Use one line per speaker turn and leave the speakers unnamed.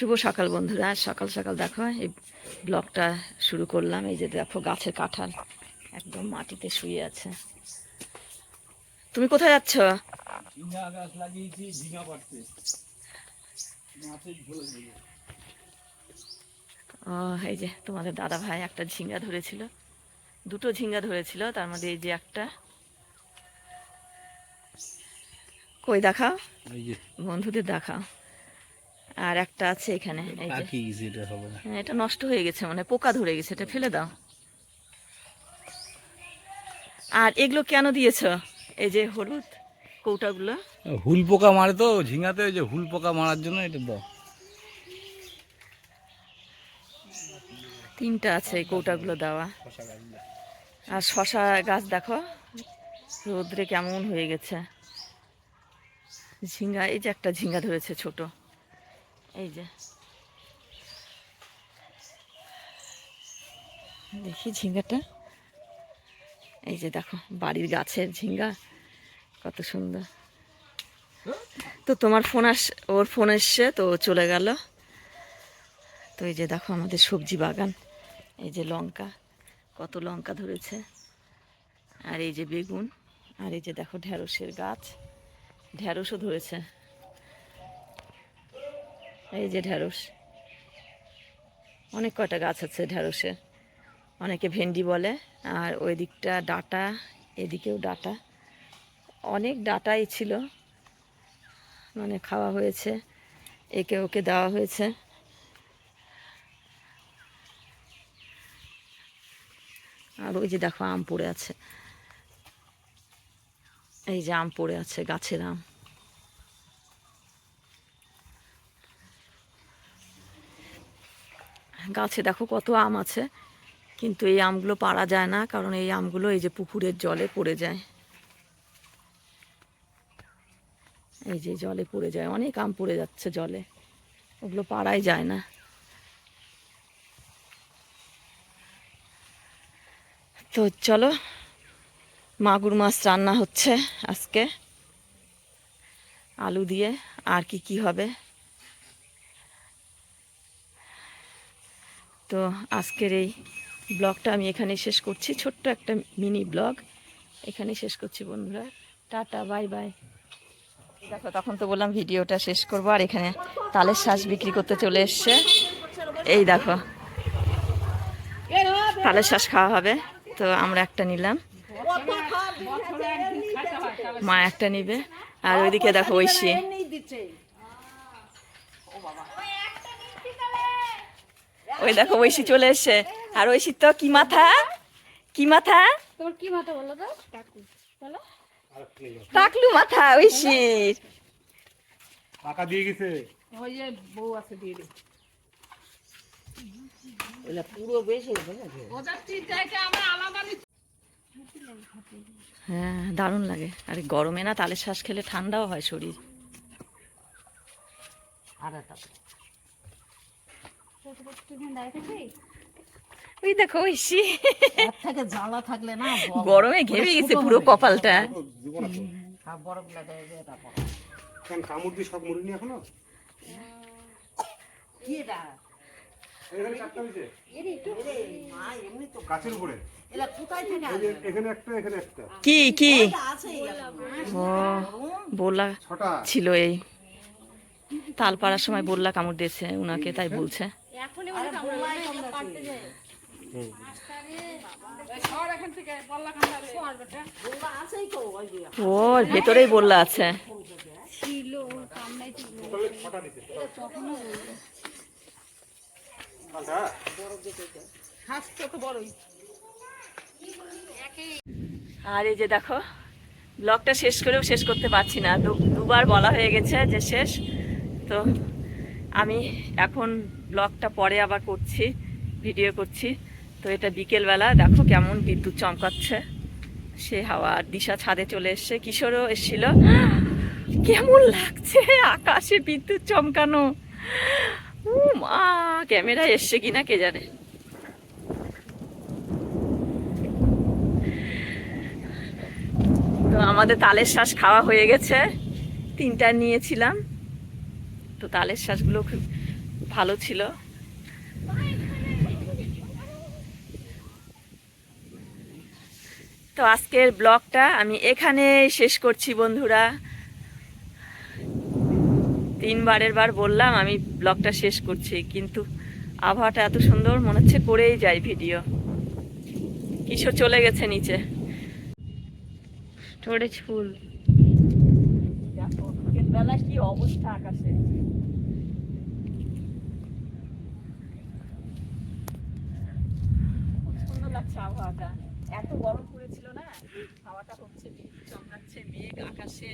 শুভ সকাল বন্ধুরা, সকাল সকাল দেখো এই ব্লগটা শুরু করলাম। এই যে দেখো গাছের কাঁঠাল একদম মাটিতে শুয়ে আছে। তুমি কোথায় যাচ্ছ?
ঝিঙা গাছ লাগিয়েছি, ঝিঙা পাড়তে মাঠেই ঝোলে দেবে।
ও, এই যে তোমাদের দাদা ভাই একটা ঝিঙ্গা ধরেছিল, দুটো ঝিঙ্গা ধরেছিল, তার মধ্যে এই যে একটা। কই দেখাও,
এই যে
বন্ধুদের দেখাও। আর একটা আছে এখানে, এই যে
পাখি যেটা হবে না।
হ্যাঁ, এটা নষ্ট হয়ে গেছে, মানে পোকা ধরে গেছে, এটা ফেলে দাও। আর এগুলো কেন দিয়েছো? এই যে হলুদ কৌটাগুলো।
হুল পোকা মারে তো ঝিঙাতে, ওই যে হুল পোকা মারার জন্য এটা দাও।
তিনটা আছে এই কৌটাগুলো দেওয়া। আর শশা গাছ দেখো রোদ্রে কেমন হয়ে গেছে। ঝিঙ্গা, এই যে একটা ঝিঙ্গা ধরেছে ছোট, এই যে দেখি ঝিঙ্গাটা। এই যে দেখো বাড়ির গাছের ঝিঙ্গা, কত সুন্দর। তো তোমার ফোন ওর ফোন এসছে তো চলে গেল। তো এই যে দেখো আমাদের সবজি বাগান, এই যে লঙ্কা, কত লঙ্কা ধরেছে। আর এই যে বেগুন, আর এই যে দেখো ঢ্যাঁড়সের গাছ, ঢ্যাঁড়সও ধরেছে। এই যে ঢ্যাঁড়স, অনেক কয়টা গাছ আছে ঢ্যাঁড়সের, অনেকে ভেন্ডি বলে। আর ওই দিকটা ডাঁটা, এদিকেও ডাঁটা, অনেক ডাঁটাই ছিল, মানে খাওয়া হয়েছে, একে ওকে দেওয়া হয়েছে। আর ওই যে দেখো আম পড়ে আছে, এই যে আম পড়ে আছে, গাছের আম। গাছে দেখো কত আম আছে, কিন্তু এই আমগুলো পাড়া যায় না, কারণ এই আমগুলো এই যে পুকুরের জলে পড়ে যায়। এই যে জলে পড়ে যায়, অনেক আম পড়ে যাচ্ছে জলে, ওগুলো পাড়াই যায় না। তো চলো, মাগুর মাছ রান্না হচ্ছে আজকে আলু দিয়ে। আর কি কি হবে, তো আজকের এই ব্লগটা আমি এখানে শেষ করছি, ছোট্ট একটা মিনি ব্লগ এখানে শেষ করছি বন্ধুরা। Tata, bye bye. দেখো তখন তো বললাম ভিডিওটা শেষ করবো, আর এখানে তালের শ্বাস বিক্রি করতে চলে এসছে। এই দেখো তালের শ্বাস খাওয়া হবে, তো আমরা একটা নিলাম, মা একটা নিবে। আর ওইদিকে দেখো ঐশী, ওই দেখো ঐশী চলে এসছে। আর ঐশীর তো কি মাথা, কি মাথা,
তোমার কি মাথা বলো তো? বলো।
টাকলু মাথা ঐশীর।
টাকা দিয়ে গেছে।
ওই যে বউ আছে দিয়ে দে।
পুরো বেশি
ওদের চিন্তাকে আমরা আলাদা নিচ্ছি।
হ্যাঁ, দারুণ লাগে। আর গরমে না তালের শ্বাস খেলে ঠান্ডাও হয় শরীর। ওই দেখো ঐশী
থেকে জ্বালা থাকলে না
গরমে ঘেমে গেছে পুরো কপালটা।
বরফ লাগাই দিয়ে তারপর
কেন কামড় দিয়ে সব মরিনি এখনো?
কি এটা?
এখানে চারটা হয়েছে
মা এমনি তো
গাছের উপরে,
এলা কোথায় থেকে
এই যে এখানে একটা, এখানে একটা,
কি কি
আছে?
ও বললা
ছটা।
ছিল, এই তাল পাড়ার সময় বললা কামড় দিয়েছে উনাকে, তাই বলছে।
এখনই মনে কামড়ায় পারতে যায়। সর এখান থেকে বল্লা কামড়ায় সর বেটা। বল্লা আছেই তো ওই যে।
ও ভেতরেই বললা আছে।
ছিল কামড়াই ছিল।
ছটা দিতে
তখনও বললো। হাসতে তো বড়ই।
আর এই যে দেখো ব্লগটা শেষ করেও শেষ করতে পারছি না, দুবার বলা হয়ে গেছে যে শেষ। তো আমি এখন ব্লগটা পরে আবার করছি, ভিডিও করছি। তো এটা বিকেলবেলা, দেখো কেমন বিদ্যুৎ চমকাচ্ছে, সে হাওয়া। আর দিশা ছাদে চলে এসছে, কিশোরও এসেছিল। কেমন লাগছে আকাশে বিদ্যুৎ চমকানো, ও মা, ক্যামেরা এসছে কিনা কে জানে। তো আমাদের তালের শ্বাস খাওয়া হয়ে গেছে, 3টা নিয়েছিলাম। তো তালের শ্বাসগুলো ভালো ছিল। তো আজকের ব্লগটা আমি এখানে শেষ করছি বন্ধুরা। 3বারের বার বললাম আমি ব্লগটা শেষ করছি, কিন্তু আবহাওয়াটা এত সুন্দর মনে হচ্ছে করেই যাই ভিডিও। কিশোর চলে গেছে নিচে। Storage full. দেখো বেলা কি অবস্থা আকাশে। খুব সুন্দর লাগছে আবহাওয়াটা। এত গরম পড়েছিল না, হাওয়াটা হচ্ছে, চমকাচ্ছে মেঘ আকাশে।